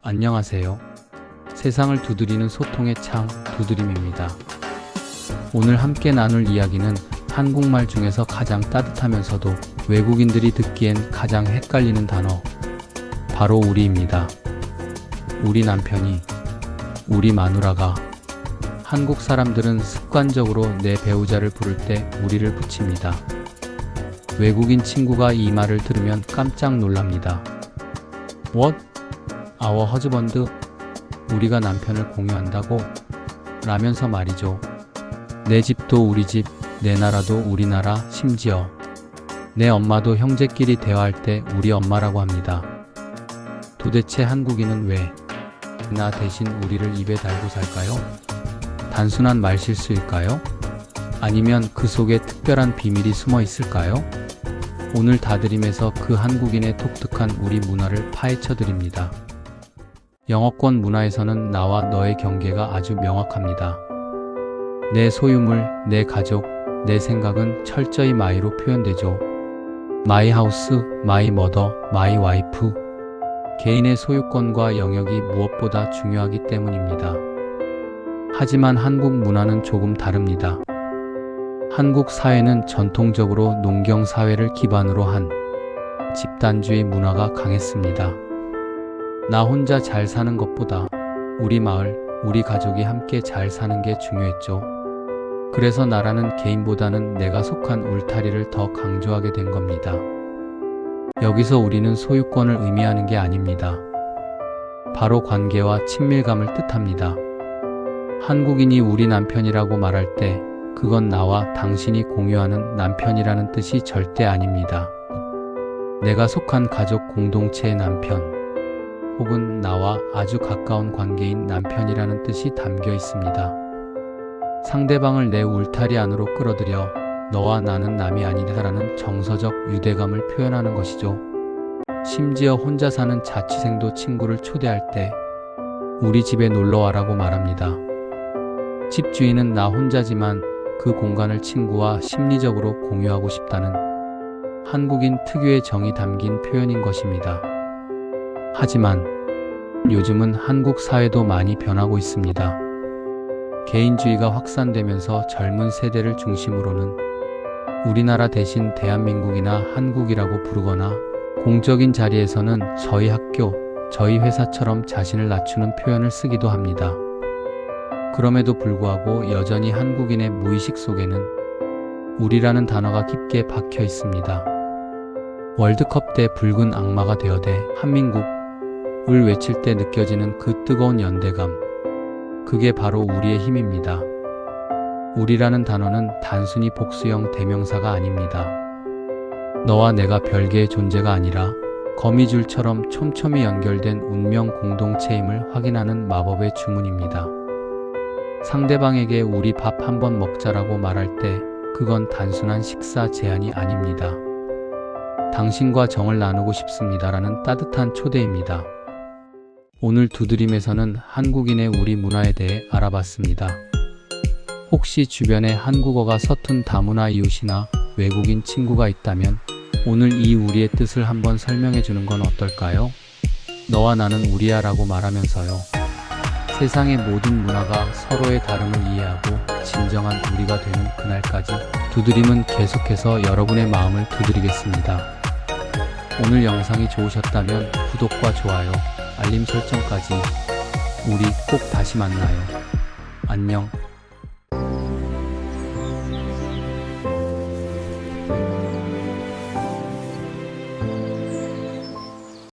안녕하세요. 세상을 두드리는 소통의 창 두드림입니다. 오늘 함께 나눌 이야기는 한국말 중에서 가장 따뜻하면서도 외국인들이 듣기엔 가장 헷갈리는 단어, 바로 우리입니다. 우리 남편이, 우리 마누라가. 한국 사람들은 습관적으로 내 배우자를 부를 때 우리를 붙입니다. 외국인 친구가 이 말을 들으면 깜짝 놀랍니다. What? Our husband? 우리가 남편을 공유한다고? 라면서 말이죠. 내 집도 우리 집, 내 나라도 우리 나라, 심지어 내 엄마도 형제끼리 대화할 때 우리 엄마라고 합니다. 도대체 한국인은 왜 나 대신 우리를 입에 달고 살까요? 단순한 말실수일까요? 아니면 그 속에 특별한 비밀이 숨어 있을까요? 오늘 다드림에서 그 한국인의 독특한 우리 문화를 파헤쳐 드립니다. 영어권 문화에서는 나와 너의 경계가 아주 명확합니다. 내 소유물, 내 가족, 내 생각은 철저히 my로 표현되죠. my house, my mother, my wife. 개인의 소유권과 영역이 무엇보다 중요하기 때문입니다. 하지만 한국 문화는 조금 다릅니다. 한국 사회는 전통적으로 농경 사회를 기반으로 한 집단주의 문화가 강했습니다. 나 혼자 잘 사는 것보다 우리 마을, 우리 가족이 함께 잘 사는 게 중요했죠. 그래서 나라는 개인보다는 내가 속한 울타리를 더 강조하게 된 겁니다. 여기서 우리는 소유권을 의미하는 게 아닙니다. 바로 관계와 친밀감을 뜻합니다. 한국인이 우리 남편이라고 말할 때 그건 나와 당신이 공유하는 남편이라는 뜻이 절대 아닙니다. 내가 속한 가족 공동체의 남편, 혹은 나와 아주 가까운 관계인 남편이라는 뜻이 담겨 있습니다. 상대방을 내 울타리 안으로 끌어들여 너와 나는 남이 아니다라는 정서적 유대감을 표현하는 것이죠. 심지어 혼자 사는 자취생도 친구를 초대할 때 우리 집에 놀러와라고 말합니다. 집주인은 나 혼자지만 그 공간을 친구와 심리적으로 공유하고 싶다는 한국인 특유의 정이 담긴 표현인 것입니다. 하지만 요즘은 한국 사회도 많이 변하고 있습니다. 개인주의가 확산되면서 젊은 세대를 중심으로는 우리나라 대신 대한민국이나 한국이라고 부르거나 공적인 자리에서는 저희 학교, 저희 회사처럼 자신을 낮추는 표현을 쓰기도 합니다. 그럼에도 불구하고 여전히 한국인의 무의식 속에는 우리라는 단어가 깊게 박혀 있습니다. 월드컵 때 붉은 악마가 되어대 한민국을 외칠 때 느껴지는 그 뜨거운 연대감, 그게 바로 우리의 힘입니다. 우리라는 단어는 단순히 복수형 대명사가 아닙니다. 너와 내가 별개의 존재가 아니라 거미줄처럼 촘촘히 연결된 운명 공동체임을 확인하는 마법의 주문입니다. 상대방에게 우리 밥 한번 먹자라고 말할 때 그건 단순한 식사 제안이 아닙니다. 당신과 정을 나누고 싶습니다라는 따뜻한 초대입니다. 오늘 두드림에서는 한국인의 우리 문화에 대해 알아봤습니다. 혹시 주변에 한국어가 서툰 다문화 이웃이나 외국인 친구가 있다면 오늘 이 우리의 뜻을 한번 설명해 주는 건 어떨까요? 너와 나는 우리야 라고 말하면서요. 세상의 모든 문화가 서로의 다름을 이해하고 진정한 우리가 되는 그날까지 두드림은 계속해서 여러분의 마음을 두드리겠습니다. 오늘 영상이 좋으셨다면 구독과 좋아요, 알림 설정까지. 우리 꼭 다시 만나요. 안녕.